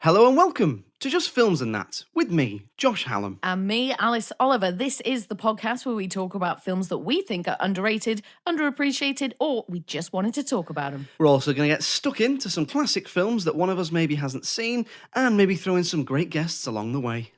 Hello and welcome to Just Films and That with me, Josh Hallam. And me, Alice Oliver. This is the podcast where we talk about films that we think are underrated, underappreciated, or we just wanted to talk about them. We're also going to get stuck into some classic films that one of us maybe hasn't seen, and maybe throw in some great guests along the way.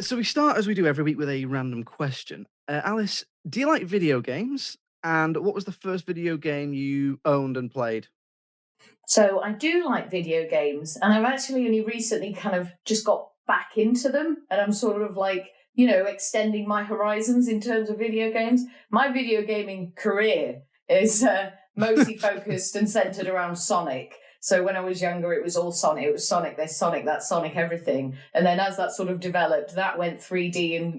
So we start, as we do every week, with a random question. Alice, do you like video games? And what was the first video game you owned and played? So I do like video games, and I've actually only recently kind of just got back into them, and I'm sort of like, extending my horizons in terms of video games. My video gaming career is mostly focused and centered around Sonic. So when I was younger, it was all Sonic. It was Sonic this, Sonic that, Sonic everything. And then as that sort of developed, that went 3D and,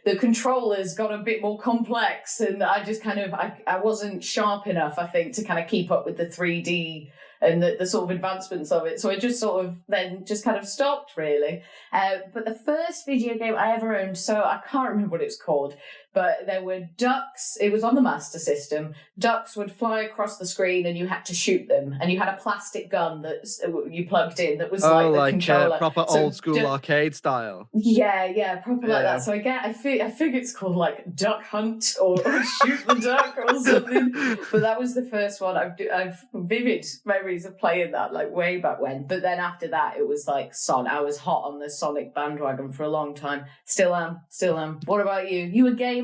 the controllers got a bit more complex. And I just I wasn't sharp enough, I think, to kind of keep up with the 3D and the sort of advancements of it. So I just sort of then just kind of stopped, really. But the first video game I ever owned, so I can't remember what it was called, but there were ducks. It was on the Master System. Ducks would fly across the screen and you had to shoot them. And you had a plastic gun that you plugged in that was like the controller. Proper old school arcade style. Yeah, proper like that. So I think it's called like Duck Hunt or Shoot the Duck or something. But that was the first one. I've vivid memories of playing that like way back when. But then after that, it was like Sonic. I was hot on the Sonic bandwagon for a long time. Still am. What about you? You a gamer?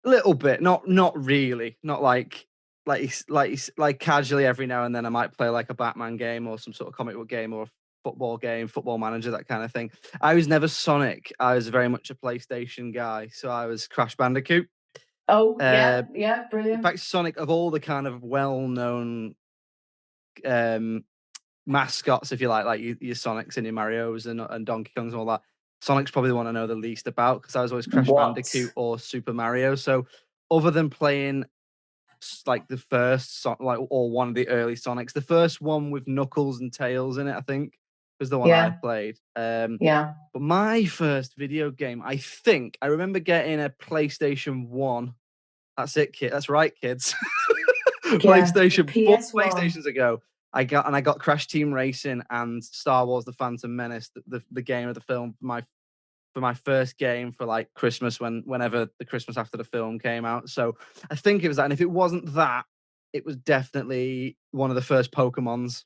A little bit, not really, not like casually every now and then. I might play like a Batman game or some sort of comic book game or a football game, Football Manager, that kind of thing. I was never Sonic. I was very much a PlayStation guy, so I was Crash Bandicoot. Oh, yeah, brilliant. In fact, Sonic, of all the kind of well-known mascots, if you like your Sonics and your Marios and Donkey Kongs and all that, Sonic's probably the one I know the least about because I was always Crash Bandicoot or Super Mario. So other than playing like the first or one of the early Sonics, the first one with Knuckles and Tails in it, I think, was the one I played. But my first video game, I think I remember getting a PlayStation 1. That's it, kid. That's right, kids. PlayStation 4 PlayStations ago. I got Crash Team Racing and Star Wars: The Phantom Menace, the game of the film, for my first game for like Christmas whenever the Christmas after the film came out. So I think it was that. And if it wasn't that, it was definitely one of the first Pokemons.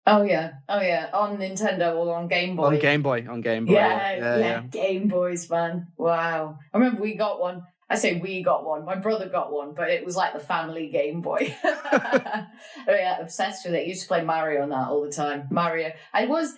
Oh yeah. On Nintendo or on Game Boy? On Game Boy. Yeah. Game Boys, man. Wow. I remember we got one. I say we got one. My brother got one, but it was like the family Game Boy. Yeah, obsessed with it. Used to play Mario on that all the time. Mario. I was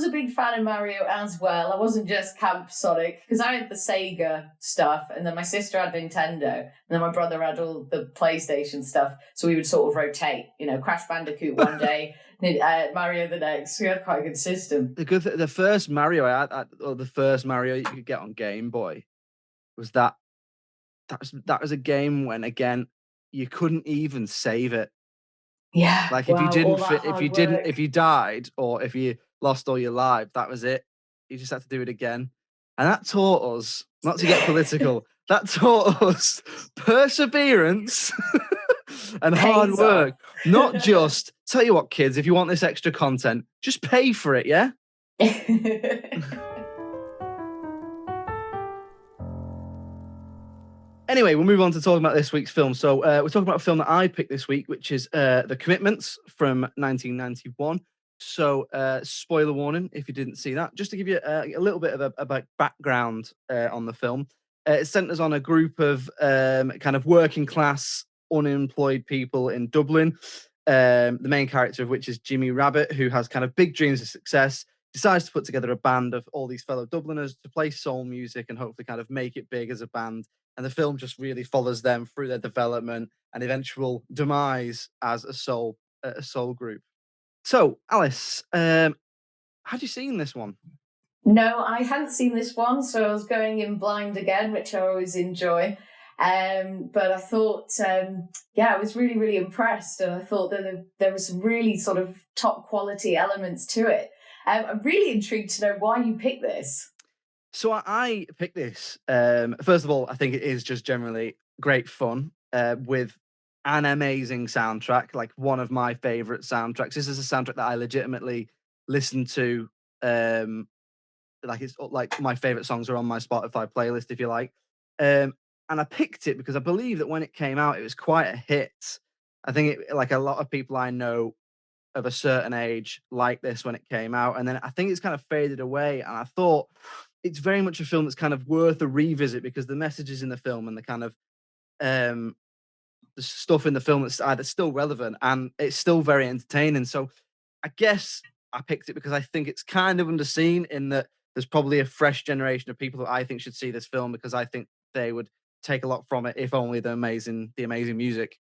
a big fan of Mario as well. I wasn't just Camp Sonic because I had the Sega stuff, and then my sister had Nintendo, and then my brother had all the PlayStation stuff. So we would sort of rotate. Crash Bandicoot one day, Mario the next. We had quite a good system. The first Mario or the first Mario you could get on Game Boy was that. That was a game when, again, you couldn't even save it. Yeah. Like if you died or if you lost all your lives, that was it. You just had to do it again. And that taught us, not to get political, that taught us perseverance and hard work. Not just, tell you what, kids, if you want this extra content, just pay for it, yeah? Anyway, we'll move on to talking about this week's film. So we're talking about a film that I picked this week, which is The Commitments from 1991. So spoiler warning if you didn't see that. Just to give you a little bit of a background on the film. It centers on a group of kind of working class, unemployed people in Dublin. The main character of which is Jimmy Rabbit, who has kind of big dreams of success, decides to put together a band of all these fellow Dubliners to play soul music and hopefully kind of make it big as a band. And the film just really follows them through their development and eventual demise as a soul group. So, Alice, had you seen this one? No, I hadn't seen this one, so I was going in blind again, which I always enjoy. But I thought, I was really, really impressed, and I thought that there was some really sort of top quality elements to it. I'm really intrigued to know why you picked this. So I picked this. First of all, I think it is just generally great fun with an amazing soundtrack, like one of my favorite soundtracks. This is a soundtrack that I legitimately listen to. Like it's like my favorite songs are on my Spotify playlist, if you like. And I picked it because I believe that when it came out, it was quite a hit. I think like a lot of people I know of a certain age like this when it came out, and then I think it's kind of faded away. And I thought it's very much a film that's kind of worth a revisit because the messages in the film and the kind of um, the stuff in the film that's either still relevant and it's still very entertaining. So I guess I picked it because I think it's kind of underseen in that there's probably a fresh generation of people that I think should see this film because I think they would take a lot from it if only the amazing music.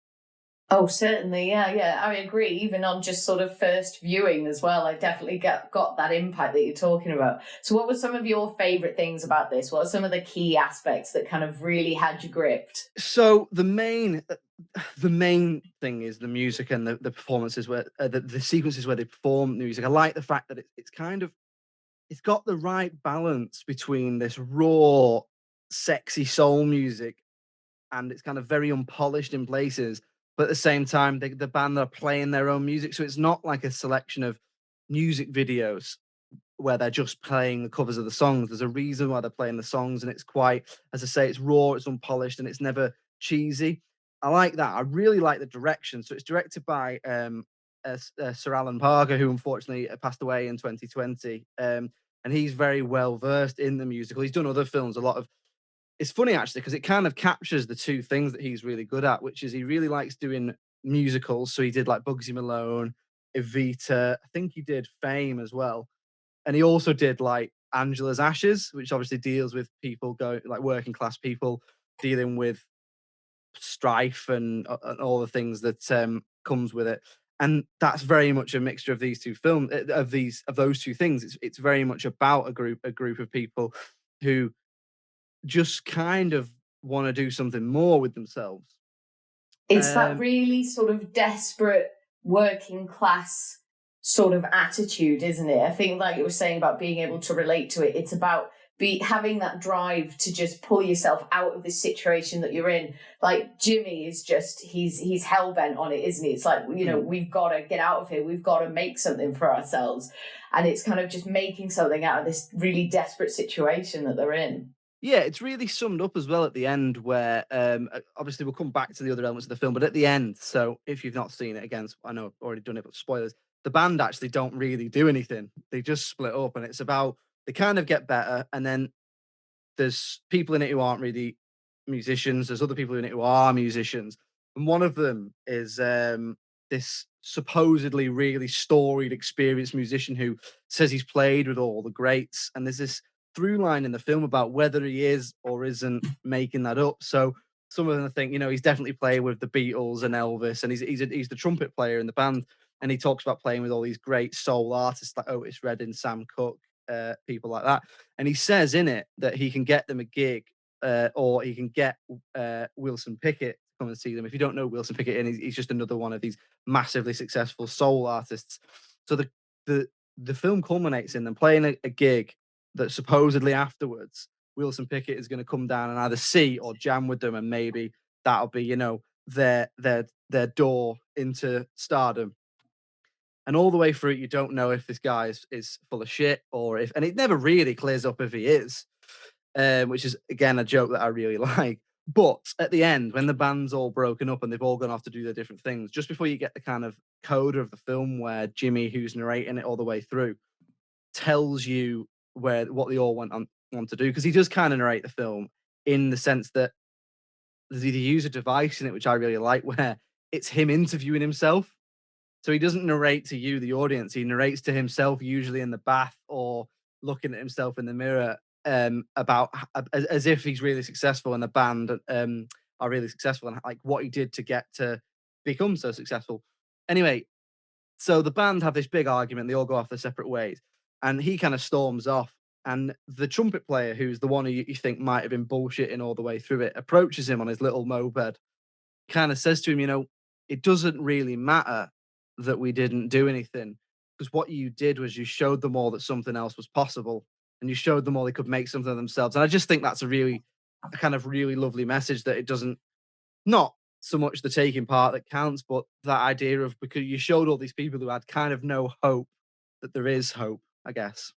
Oh, certainly, yeah. I agree. Even on just sort of first viewing as well, I definitely got that impact that you're talking about. So, what were some of your favourite things about this? What are some of the key aspects that kind of really had you gripped? So the main thing is the music and the performances where the sequences where they perform music. I like the fact that it's kind of it's got the right balance between this raw, sexy soul music and it's kind of very unpolished in places. But at the same time, the band are playing their own music, so it's not like a selection of music videos where they're just playing the covers of the songs. There's a reason why they're playing the songs, and it's quite, as I say, it's raw, it's unpolished, and it's never cheesy. I like that. I really like the direction. So it's directed by Sir Alan Parker, who unfortunately passed away in 2020. And he's very well versed in the musical. He's done other films, a lot of it's funny actually because it kind of captures the two things that he's really good at, which is he really likes doing musicals. So he did like Bugsy Malone, Evita. I think he did Fame as well, and he also did like Angela's Ashes, which obviously deals with people going like working class people dealing with strife and all the things that comes with it. And that's very much a mixture of these two films of those two things. It's very much about a group of people who just kind of want to do something more with themselves. It's that really sort of desperate working class sort of attitude, isn't it? I think, like you were saying about being able to relate to it, it's about having that drive to just pull yourself out of this situation that you're in. Like Jimmy is just he's hell bent on it, isn't he? It's like, we've got to get out of here. We've got to make something for ourselves, and it's kind of just making something out of this really desperate situation that they're in. Yeah, it's really summed up as well at the end where obviously we'll come back to the other elements of the film, but at the end, so if you've not seen it again, I know I've already done it, but spoilers, the band actually don't really do anything. They just split up and it's about they kind of get better and then there's people in it who aren't really musicians, there's other people in it who are musicians. And one of them is this supposedly really storied, experienced musician who says he's played with all the greats. And there's this through line in the film about whether he is or isn't making that up. So some of them think, he's definitely played with the Beatles and Elvis, and he's the trumpet player in the band. And he talks about playing with all these great soul artists like Otis Redding, Sam Cooke, people like that. And he says in it that he can get them a gig, or he can get Wilson Pickett to come and see them. If you don't know Wilson Pickett, and he's just another one of these massively successful soul artists. So the film culminates in them playing a gig that supposedly afterwards Wilson Pickett is going to come down and either see or jam with them, and maybe that'll be their door into stardom. And all the way through it, you don't know if this guy is full of shit or if, and it never really clears up if he is, which is again a joke that I really like. But at the end, when the band's all broken up and they've all gone off to do their different things, just before you get the kind of coda of the film where Jimmy, who's narrating it all the way through, tells you what they all want to do, because he does kind of narrate the film in the sense that they use a device in it which I really like, where it's him interviewing himself. So he doesn't narrate to you, the audience. He narrates to himself, usually in the bath or looking at himself in the mirror, about as if he's really successful and the band are really successful and like what he did to get to become so successful. Anyway, so the band have this big argument. They all go off their separate ways, and he kind of storms off. And the trumpet player, who's the one who you think might have been bullshitting all the way through it, approaches him on his little moped, kind of says to him, it doesn't really matter that we didn't do anything, because what you did was you showed them all that something else was possible, and you showed them all they could make something of themselves. And I just think that's a kind of really lovely message, that it doesn't, not so much the taking part that counts, but that idea of, because you showed all these people who had kind of no hope, that there is hope, I guess.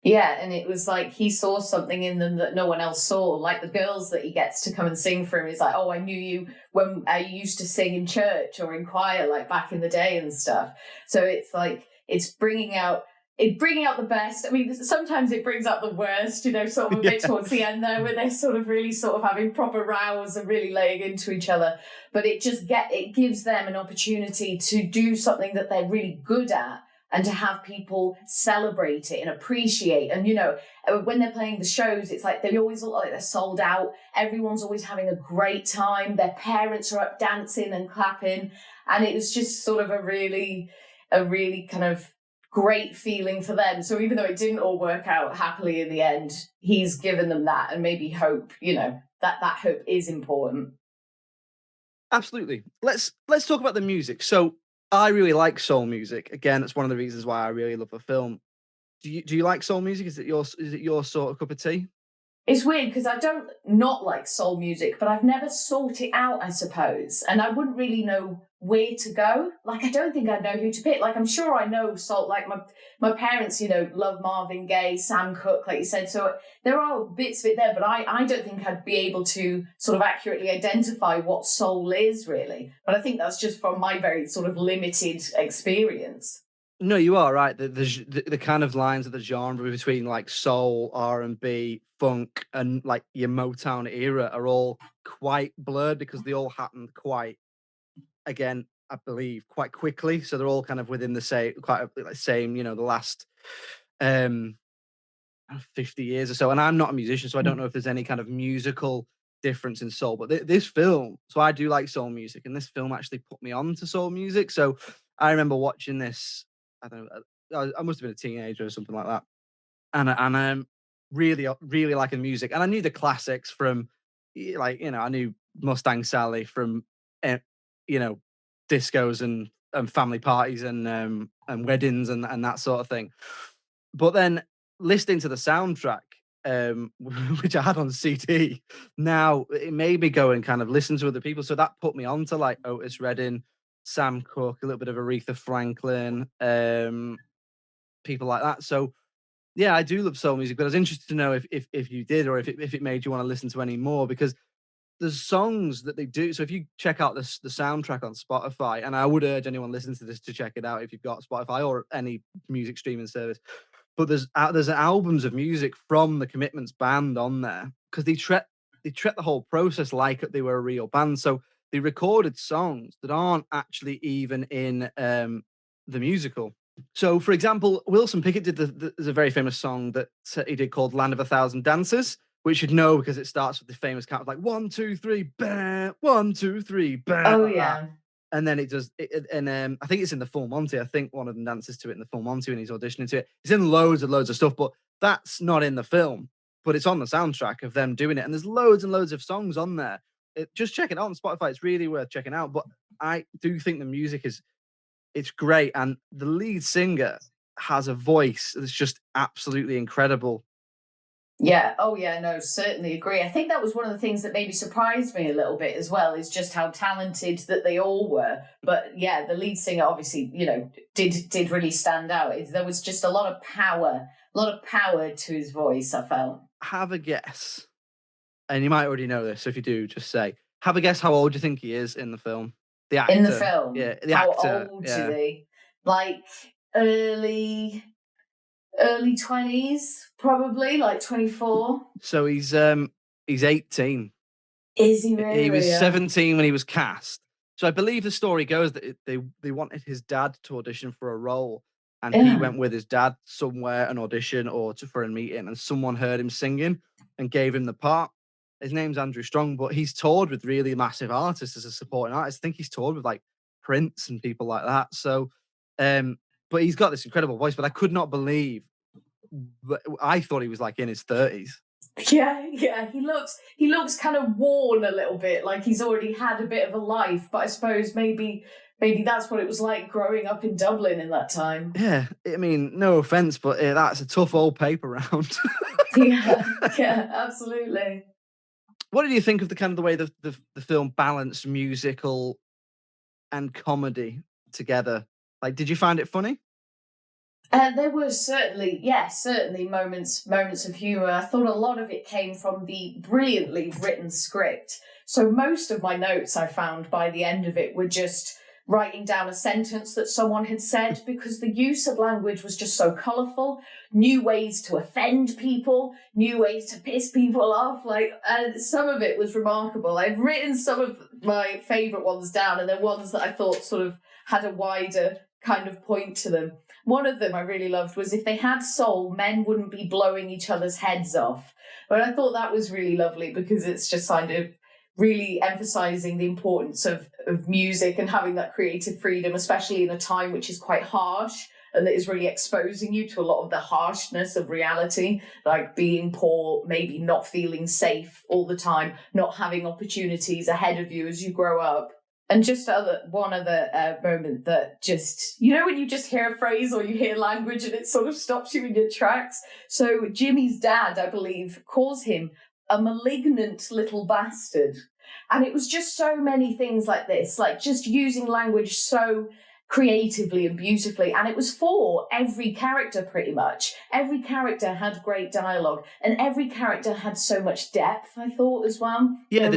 Yeah, and it was like he saw something in them that no one else saw. Like the girls that he gets to come and sing for him, he's like, oh, I knew you when I used to sing in church or in choir, like back in the day and stuff. So it's like it's bringing out the best. I mean, sometimes it brings out the worst, sort of a bit towards the end there, where they're sort of really sort of having proper rows and really laying into each other. But it gives them an opportunity to do something that they're really good at, and to have people celebrate it and appreciate. And, when they're playing the shows, it's like they always look like they're sold out. Everyone's always having a great time. Their parents are up dancing and clapping. And it was just sort of a really kind of great feeling for them. So even though it didn't all work out happily in the end, he's given them that, and maybe hope, that hope is important. Absolutely. Let's talk about the music. So I really like soul music. Again, that's one of the reasons why I really love the film. Do you like soul music? Is it your sort of cup of tea? It's weird because I don't not like soul music, but I've never sought it out, I suppose. And I wouldn't really know where to go. Like, I don't think I'd know who to pick. Like, I'm sure I know soul. Like, my parents, love Marvin Gaye, Sam Cooke, like you said. So there are bits of it there, but I don't think I'd be able to sort of accurately identify what soul is, really. But I think that's just from my very sort of limited experience. No, you are right. The kind of lines of the genre between like soul, R&B, funk, and like your Motown era are all quite blurred, because they all happened quite, again, I believe, quite quickly. So they're all kind of within the same, the last 50 years or so. And I'm not a musician, so I don't know if there's any kind of musical difference in soul. But this film, so I do like soul music, and this film actually put me on to soul music. So I remember watching this. I don't know. I must have been a teenager or something like that, and I'm really liking music. And I knew the classics from, I knew Mustang Sally from, discos and family parties and weddings and that sort of thing. But then listening to the soundtrack, which I had on CD, now it made me go and kind of listen to other people. So that put me on to like Otis Redding, Sam Cooke, a little bit of Aretha Franklin, people like that. So yeah, I do love soul music, but I was interested to know if you did, or if it made you want to listen to any more, because there's songs that they do. So if you check out the soundtrack on Spotify, and I would urge anyone listening to this to check it out if you've got Spotify or any music streaming service. But there's albums of music from the Commitments band on there, because they treat the whole process like they were a real band. So they recorded songs that aren't actually even in the musical. So, for example, Wilson Pickett did there's a very famous song that he did called "Land of a Thousand Dancers," which you'd know because it starts with the famous count of like 1, 2, 3, bam, 1, 2, 3, bam. Oh yeah. And then it does, and I think it's in the Full Monty. I think one of them dances to it in the Full Monty when he's auditioning to it. It's in loads of stuff, but that's not in the film. But it's on the soundtrack of them doing it, and there's loads and loads of songs on there. Just check it out on Spotify. It's really worth checking out. But I do think the music it's great, and the lead singer has a voice that's just absolutely incredible. Yeah. Oh, yeah. No, certainly agree. I think that was one of the things that maybe surprised me a little bit as well, is just how talented that they all were. But yeah, the lead singer obviously, did really stand out. There was just a lot of power to his voice, I felt. Have a guess, and you might already know this. So if you do, just say, have a guess how old you think he is in the film. The actor. In the film? Yeah. The how actor. Old is he? Like early 20s, probably, like 24. So he's 18. Is he really? He was 17 when he was cast. So I believe the story goes that they wanted his dad to audition for a role, and he went with his dad somewhere, an audition or for a meeting, and someone heard him singing and gave him the part. His name's Andrew Strong, but he's toured with really massive artists as a supporting artist. I think he's toured with like Prince and people like that. So, but he's got this incredible voice. But I could not believe I thought he was like in his 30s. Yeah. He looks kind of worn a little bit, like he's already had a bit of a life. But I suppose maybe that's what it was like growing up in Dublin in that time. Yeah, I mean, no offense, but that's a tough old paper round. yeah, absolutely. What did you think of the kind of the way the film balanced musical and comedy together? Like, did you find it funny? There were certainly moments of humour. I thought a lot of it came from the brilliantly written script. So most of my notes I found by the end of it were just writing down a sentence that someone had said, because the use of language was just so colourful. New ways to offend people, new ways to piss people off. Some of it was remarkable. I've written some of my favourite ones down, and they're ones that I thought sort of had a wider kind of point to them. One of them I really loved was, if they had soul, men wouldn't be blowing each other's heads off. But I thought that was really lovely, because it's just kind of really emphasising the importance of music and having that creative freedom, especially in a time which is quite harsh and that is really exposing you to a lot of the harshness of reality, like being poor, maybe not feeling safe all the time, not having opportunities ahead of you as you grow up. And just one other moment that just, when you just hear a phrase or you hear language and it sort of stops you in your tracks. So Jimmy's dad, I believe, calls him a malignant little bastard. And it was just so many things like this, like just using language so creatively and beautifully. And it was for every character, pretty much. Every character had great dialogue, and every character had so much depth, I thought, as well. Yeah,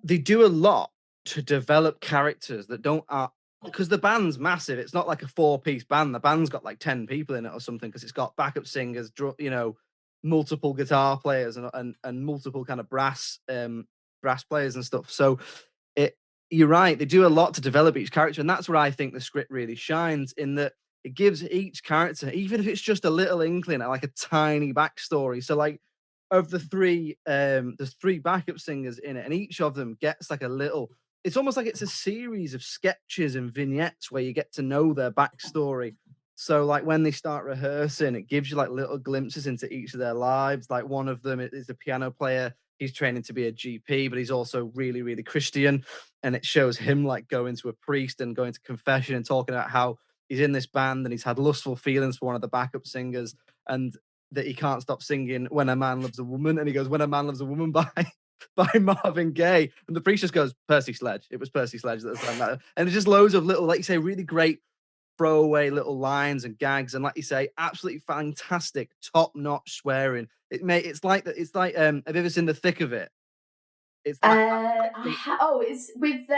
they do a lot to develop characters that don't because the band's massive. It's not like a 4-piece band. The band's got like 10 people in it or something, because it's got backup singers, multiple guitar players and multiple kind of brass players and stuff. So you're right, they do a lot to develop each character, and that's where I think the script really shines, in that it gives each character, even if it's just a little inkling, like a tiny backstory. So like, of the three, there's 3 backup singers in it, and each of them gets like a little, it's almost like it's a series of sketches and vignettes where you get to know their backstory. So like, when they start rehearsing, it gives you like little glimpses into each of their lives. Like, one of them is the piano player. He's training to be a GP, but he's also really, really Christian. And it shows him like going to a priest and going to confession and talking about how he's in this band and he's had lustful feelings for one of the backup singers, and that he can't stop singing "When a Man Loves a Woman." And he goes, "When a Man Loves a Woman" by Marvin Gaye. And the priest just goes, "Percy Sledge." It was Percy Sledge that sang that. And it's just loads of little, like you say, really great throwaway little lines and gags, and like you say, absolutely fantastic, top-notch swearing. It's like that. It's like, have you ever seen The Thick of It? It's it's with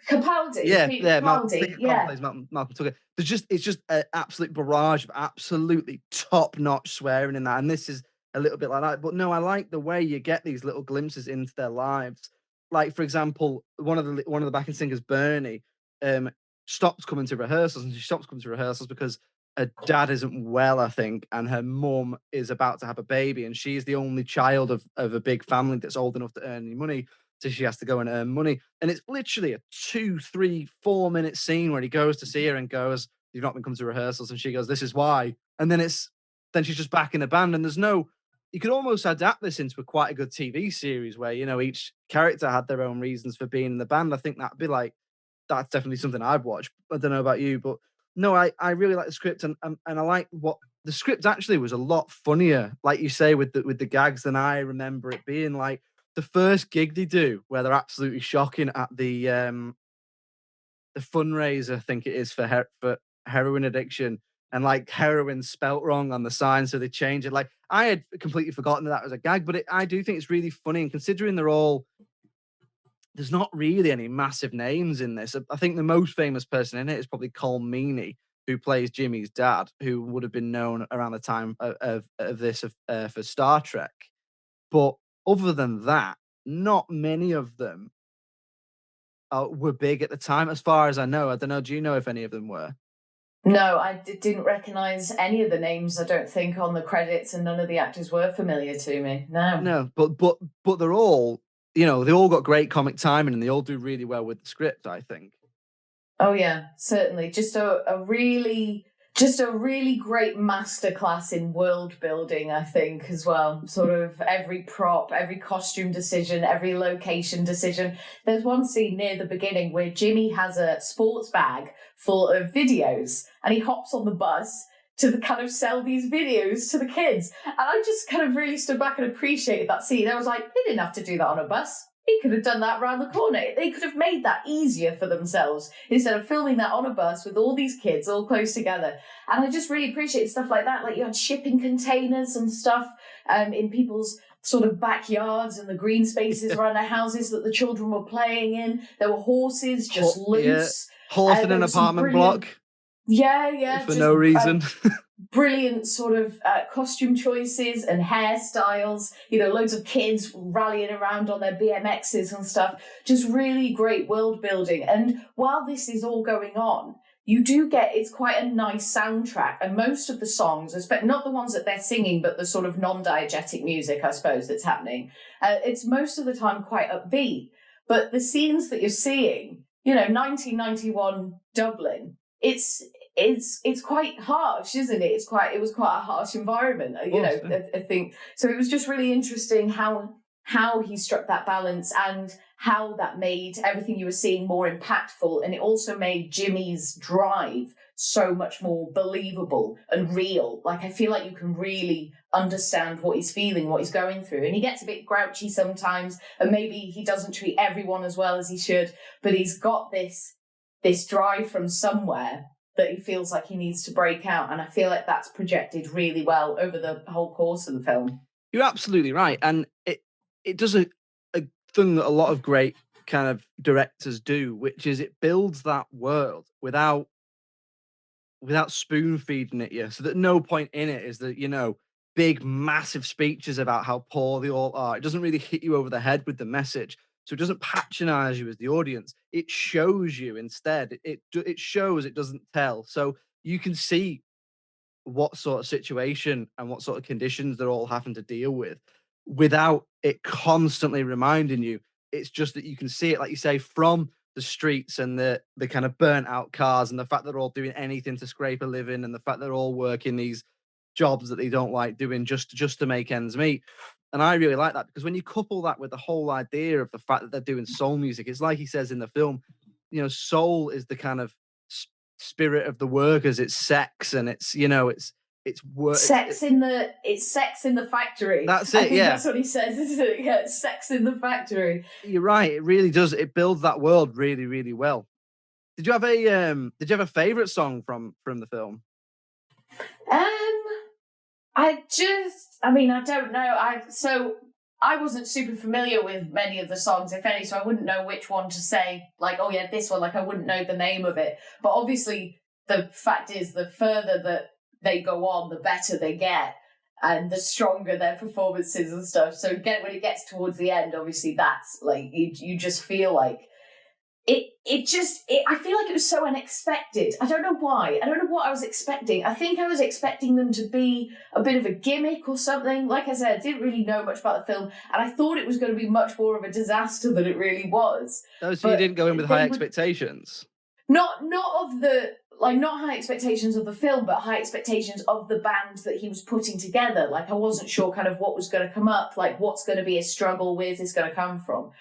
Capaldi. Yeah, Capaldi. Plays Malcolm Tucker. It's just an absolute barrage of absolutely top-notch swearing in that, and this is a little bit like that. But no, I like the way you get these little glimpses into their lives. Like, for example, one of the backing singers, Bernie, stops coming to rehearsals, and she stops coming to rehearsals because her dad isn't well, I think, and her mum is about to have a baby, and she's the only child of a big family that's old enough to earn any money, so she has to go and earn money. And it's literally a 2, 3, 4-minute scene where he goes to see her and goes, "You've not been coming to rehearsals," and she goes, "This is why." And then she's just back in the band, and you could almost adapt this into quite a good TV series where, each character had their own reasons for being in the band. I think that's definitely something I'd watch. I don't know about you, but no, I really like the script, and I like what the script actually was a lot funnier, like you say, with the gags, than I remember it being. Like, the first gig they do, where they're absolutely shocking at the fundraiser, I think it is, for heroin addiction, and like heroin spelt wrong on the sign, so they change it. Like, I had completely forgotten that was a gag, but I do think it's really funny, and considering there's not really any massive names in this. I think the most famous person in it is probably Colm Meaney, who plays Jimmy's dad, who would have been known around the time of this for Star Trek. But other than that, not many of them were big at the time, as far as I know. I don't know. Do you know if any of them were? No, I didn't recognise any of the names, I don't think, on the credits, and none of the actors were familiar to me. No, but they're all, they all got great comic timing, and they all do really well with the script, I think. Oh yeah, certainly. Just a really just a really great masterclass in world building, I think, as well. Sort of every prop, every costume decision, every location decision. There's one scene near the beginning where Jimmy has a sports bag full of videos and he hops on the bus to kind of sell these videos to the kids. And I just kind of really stood back and appreciated that scene. I was like, they didn't have to do that on a bus. He could have done that around the corner. They could have made that easier for themselves instead of filming that on a bus with all these kids all close together. And I just really appreciate stuff like that. Like you had shipping containers and stuff in people's sort of backyards and the green spaces around their houses that the children were playing in. There were horses just loose. Yeah. Horse in an apartment block. Yeah. For no reason. Brilliant sort of costume choices and hairstyles, loads of kids rallying around on their BMXs and stuff. Just really great world building. And while this is all going on, you do get, it's quite a nice soundtrack. And most of the songs, not the ones that they're singing, but the sort of non-diegetic music, I suppose, that's happening. It's most of the time quite upbeat. But the scenes that you're seeing, 1991 Dublin, it's quite harsh, isn't it? It was quite a harsh environment, I think. So it was just really interesting how he struck that balance and how that made everything you were seeing more impactful. And it also made Jimmy's drive so much more believable and real. Like, I feel like you can really understand what he's feeling, what he's going through. And he gets a bit grouchy sometimes, and maybe he doesn't treat everyone as well as he should, but he's got this drive from somewhere that he feels like he needs to break out. And I feel like that's projected really well over the whole course of the film. You're absolutely right. And it does a thing that a lot of great kind of directors do, which is it builds that world without spoon feeding it you. So that no point in it is that, big, massive speeches about how poor they all are. It doesn't really hit you over the head with the message. So it doesn't patronize you as the audience. It shows you instead. It shows, it doesn't tell. So you can see what sort of situation and what sort of conditions they're all having to deal with without it constantly reminding you. It's just that you can see it, like you say, from the streets and the kind of burnt out cars and the fact that they're all doing anything to scrape a living and the fact they're all working these jobs that they don't like doing just to make ends meet. And I really like that because when you couple that with the whole idea of the fact that they're doing soul music, it's like he says in the film, soul is the kind of spirit of the workers. It's sex and it's work. Sex in the factory. That's it. Yeah, that's what he says, isn't it? Yeah, it's sex in the factory. You're right. It really does. It builds that world really, really well. Did you have a favorite song from the film? I don't know. I wasn't super familiar with many of the songs, if any, so I wouldn't know which one to say, like, oh yeah, this one, like I wouldn't know the name of it. But obviously the fact is the further that they go on, the better they get and the stronger their performances and stuff. So when it gets towards the end, obviously that's like, you just feel like, I feel like it was so unexpected. I don't know why. I don't know what I was expecting. I think I was expecting them to be a bit of a gimmick or something. Like I said, I didn't really know much about the film, and I thought it was going to be much more of a disaster than it really was. Oh, so you didn't go in with high expectations? Not high expectations of the film, but high expectations of the band that he was putting together. Like, I wasn't sure kind of what was going to come up, like what's going to be a struggle, where's this going to come from.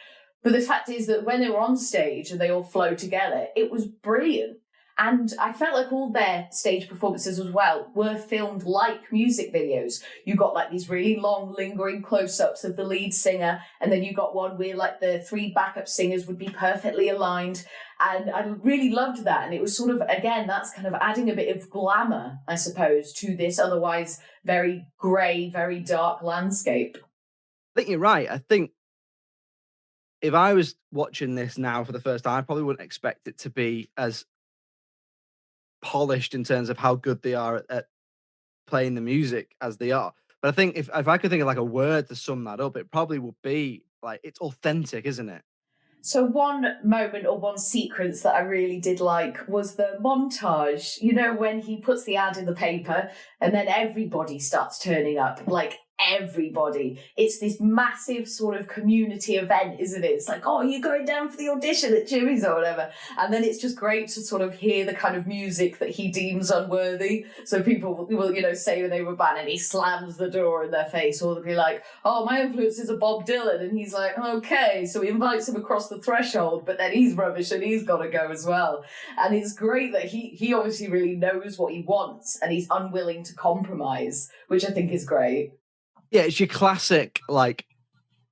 But the fact is that when they were on stage and they all flow together, it was brilliant. And I felt like all their stage performances as well were filmed like music videos. You got like these really long, lingering close-ups of the lead singer, and then you got one where like the three backup singers would be perfectly aligned. And I really loved that. And it was sort of, again, that's kind of adding a bit of glamour, I suppose, to this otherwise very grey, very dark landscape. I think you're right. I think if I was watching this now for the first time, I probably wouldn't expect it to be as polished in terms of how good they are at playing the music as they are. But I think if I could think of like a word to sum that up, it probably would be like, it's authentic, isn't it? So one moment or one sequence that I really did like was the montage, when he puts the ad in the paper and then everybody starts turning up, like everybody. It's this massive sort of community event, isn't it? It's like, oh, you're going down for the audition at Jimmy's or whatever. And then it's just great to sort of hear the kind of music that he deems unworthy. So people will, you know, say the name of a band and he slams the door in their face, or they'll be like, oh, my influences are Bob Dylan. And he's like, okay. So he invites him across the threshold, but then he's rubbish and he's got to go as well. And it's great that he obviously really knows what he wants and he's unwilling to compromise, which I think is great. Yeah, it's your classic, like,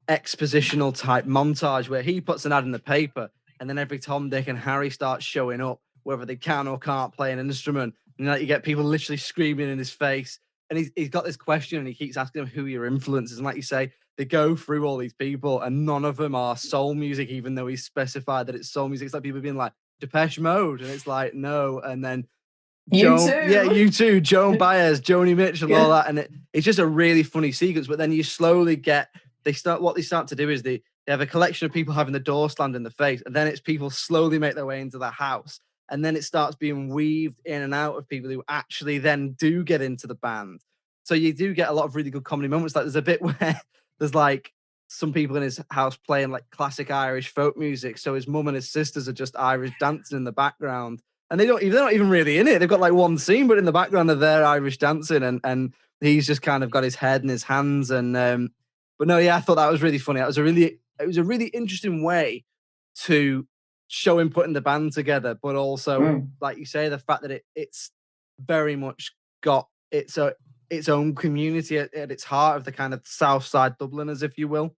expositional type montage where he puts an ad in the paper and then every Tom, Dick and Harry starts showing up, whether they can or can't play an instrument. And like, you get people literally screaming in his face. And he's got this question and he keeps asking them who your influences. And like you say, they go through all these people and none of them are soul music, even though he's specified that it's soul music. It's like people being like, Depeche Mode. And it's like, no. And then U2, Joan Baez, Joni Mitchell, all that, and it's just a really funny sequence. But then you slowly get what they start to do is they have a collection of people having the door slammed in the face, and then it's people slowly make their way into the house, and then it starts being weaved in and out of people who actually then do get into the band. So you do get a lot of really good comedy moments. Like there's a bit where there's like some people in his house playing like classic Irish folk music, so his mum and his sisters are just Irish dancing in the background. And they're not even really in it. They've got like one scene, but in the background of their Irish dancing, and he's just kind of got his head in his hands. And but no, yeah, I thought that was really funny. It was a really interesting way to show him putting the band together, but also, like you say, the fact that it's very much got its own community at its heart of the kind of South Side Dubliners, if you will.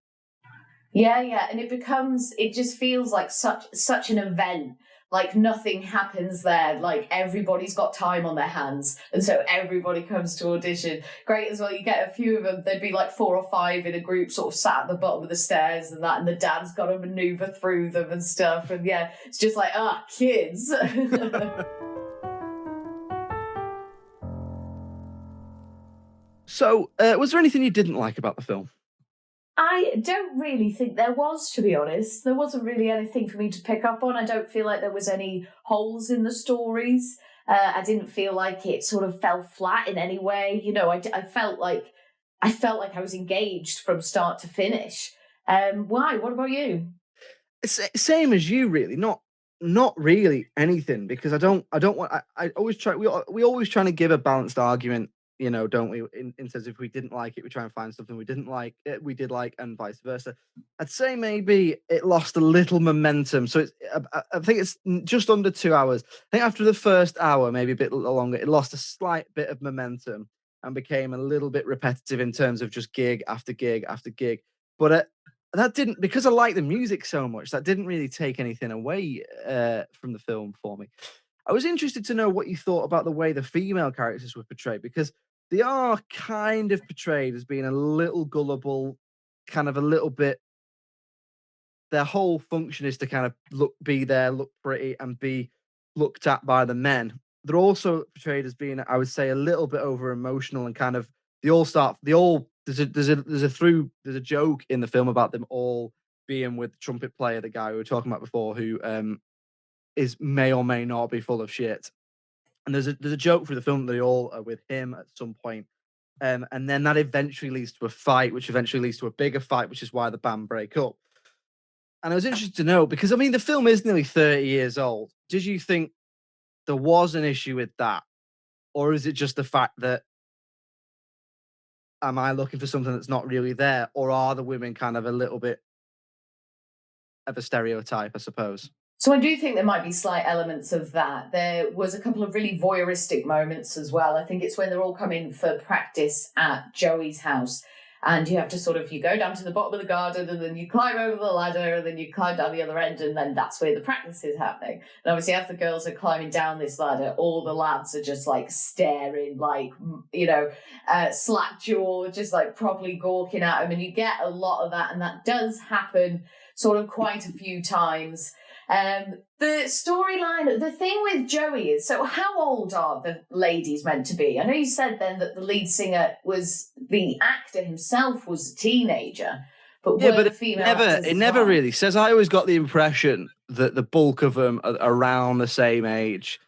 Yeah, and it just feels like such an event. Like nothing happens there. Like everybody's got time on their hands. And so everybody comes to audition. Great as well. You get a few of them. There'd be like 4 or 5 in a group sort of sat at the bottom of the stairs and that. And the dad's got to maneuver through them and stuff. And yeah, it's just like, kids. So was there anything you didn't like about the film? I don't really think there was, to be honest. There wasn't really anything for me to pick up on. I don't feel like there was any holes in the stories. I didn't feel like it sort of fell flat in any way. You know, I felt like I was engaged from start to finish. Why? What about you? Same as you, really. Not really anything, because I don't want. I always try. We always trying to give a balanced argument. You know, don't we? In terms of if we didn't like it, we try and find something we didn't like, we did like, and vice versa. I'd say maybe it lost a little momentum. So I think it's just under 2 hours. I think after the first hour, maybe a bit longer, it lost a slight bit of momentum and became a little bit repetitive in terms of just gig after gig after gig. But that didn't, because I like the music so much, that didn't really take anything away from the film for me. I was interested to know what you thought about the way the female characters were portrayed, because they are kind of portrayed as being a little gullible, kind of a little bit. Their whole function is to kind of be there, look pretty, and be looked at by the men. They're also portrayed as being, I would say, a little bit over emotional and kind of there's a joke in the film about them all being with the trumpet player, the guy we were talking about before, who may or may not be full of shit. And there's a joke through the film that they all are with him at some point. And then that eventually leads to a fight, which eventually leads to a bigger fight, which is why the band break up. And I was interested to know, because I mean, the film is nearly 30 years old. Did you think there was an issue with that? Or is it just the fact that, am I looking for something that's not really there? Or are the women kind of a little bit of a stereotype, I suppose? So I do think there might be slight elements of that. There was a couple of really voyeuristic moments as well. I think it's when they're all coming for practice at Joey's house, and you have to you go down to the bottom of the garden and then you climb over the ladder and then you climb down the other end, and then that's where the practice is happening. And obviously as the girls are climbing down this ladder, all the lads are just like staring, like, you know, slack jaw, just like properly gawking at them. And you get a lot of that, and that does happen sort of quite a few times. The storyline, the thing with Joey is, so how old are the ladies meant to be? I know you said then that the lead singer the actor himself was a teenager, but it never really says. I always got the impression that the bulk of them are around the same age,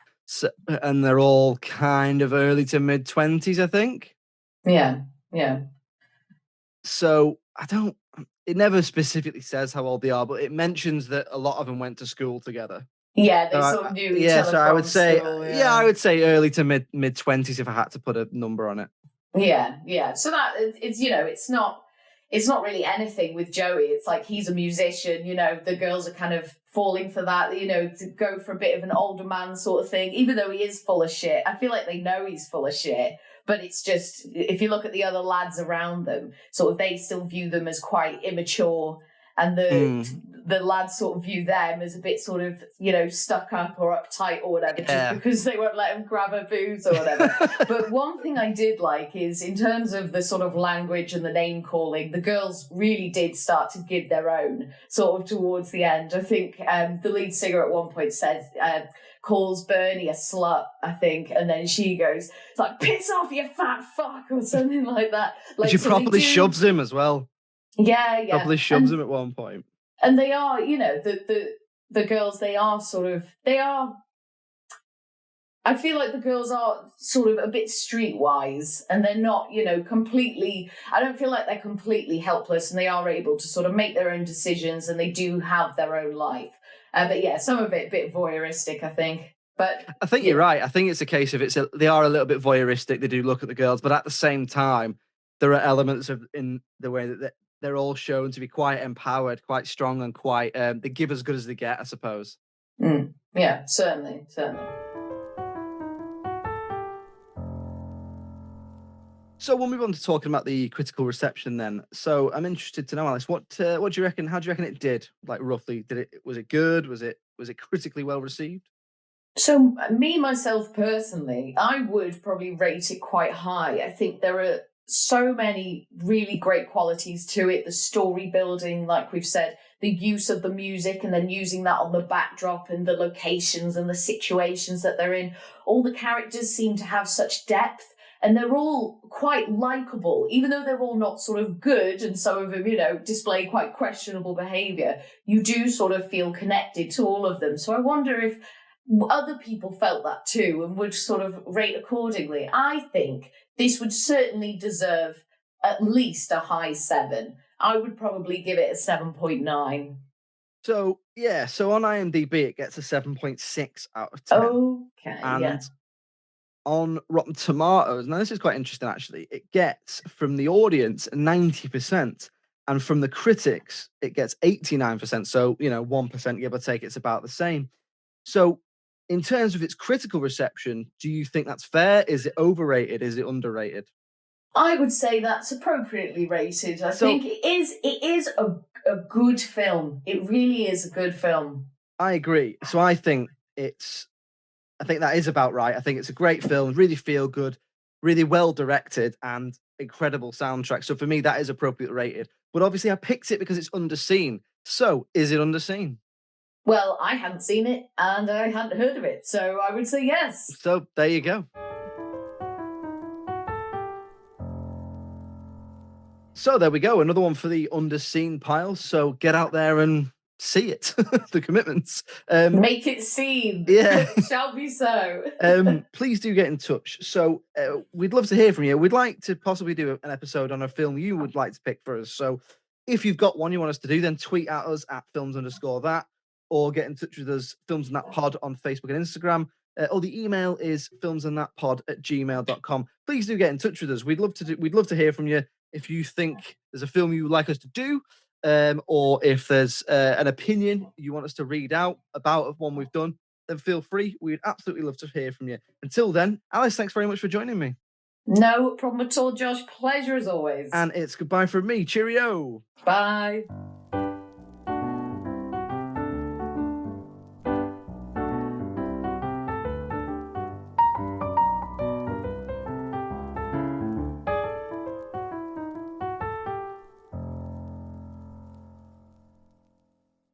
and they're all kind of early to mid-20s, I think. Yeah. So it never specifically says how old they are, but it mentions that a lot of them went to school together. Yeah, they sort of knew each other so I would from say, school, I would say early to mid 20s if I had to put a number on it. Yeah. So that it's it's not really anything with Joey. It's like he's a musician, the girls are kind of falling for that, to go for a bit of an older man sort of thing, even though he is full of shit. I feel like they know he's full of shit, but it's just, if you look at the other lads around them, sort of they still view them as quite immature, and the lads sort of view them as a bit sort of, stuck up or uptight or whatever, just because they won't let them grab a booze or whatever. But one thing I did like is, in terms of the sort of language and the name calling, the girls really did start to give their own sort of towards the end. I think the lead singer at one point says, calls Bernie a slut, I think, and then she goes, it's like, piss off, you fat fuck, or something like that. Like, she probably shoves him as well. Yeah. Probably shoves him at one point. And they are, the girls, they are, I feel like the girls are sort of a bit streetwise, and they're not, completely, I don't feel like they're completely helpless, and they are able to sort of make their own decisions, and they do have their own life. But yeah, some of it a bit voyeuristic, I think. But I think you're right. I think it's a case of they are a little bit voyeuristic. They do look at the girls, but at the same time, there are elements in the way that they're all shown to be quite empowered, quite strong, and quite they give as good as they get, I suppose. Yeah, certainly. So we'll move on to talking about the critical reception then. So I'm interested to know, Alice, what do you reckon? How do you reckon it did? Like, roughly, was it good? Was it critically well received? So me, myself, personally, I would probably rate it quite high. I think there are so many really great qualities to it. The story building, like we've said, the use of the music, and then using that on the backdrop, and the locations and the situations that they're in. All the characters seem to have such depth, and they're all quite likable, even though they're all not sort of good, and some of them, display quite questionable behaviour. You do sort of feel connected to all of them. So I wonder if other people felt that too and would sort of rate accordingly. I think this would certainly deserve at least a high 7. I would probably give it a 7.9. So on IMDb it gets a 7.6 out of 10. Okay, and on Rotten Tomatoes, now this is quite interesting actually, it gets from the audience 90%, and from the critics it gets 89%. So 1% give or take, it's about the same. So in terms of its critical reception, do you think that's fair? Is it overrated? Is it underrated? I would say that's appropriately rated. I think it is a good film. It really is a good film. I agree. So I think that is about right. I think it's a great film, really feel good, really well directed, and incredible soundtrack. So for me, that is appropriately rated. But obviously I picked it because it's underseen. So is it underseen? Well, I hadn't seen it and I hadn't heard of it, so I would say yes. So there you go. So there we go. Another one for the underseen pile. So get out there and see it. The commitments. Make it seen. Yeah. It shall be so. Please do get in touch. So we'd love to hear from you. We'd like to possibly do an episode on a film you would like to pick for us. So if you've got one you want us to do, then tweet at us at films_that. Or get in touch with us, Films and That Pod, on Facebook and Instagram. Or the email is filmsandthatpod@gmail.com. Please do get in touch with us. We'd love to hear from you. If you think there's a film you would like us to do, or if there's an opinion you want us to read out about one we've done, then feel free. We'd absolutely love to hear from you. Until then, Alice, thanks very much for joining me. No problem at all, Josh. Pleasure as always. And it's goodbye from me. Cheerio. Bye.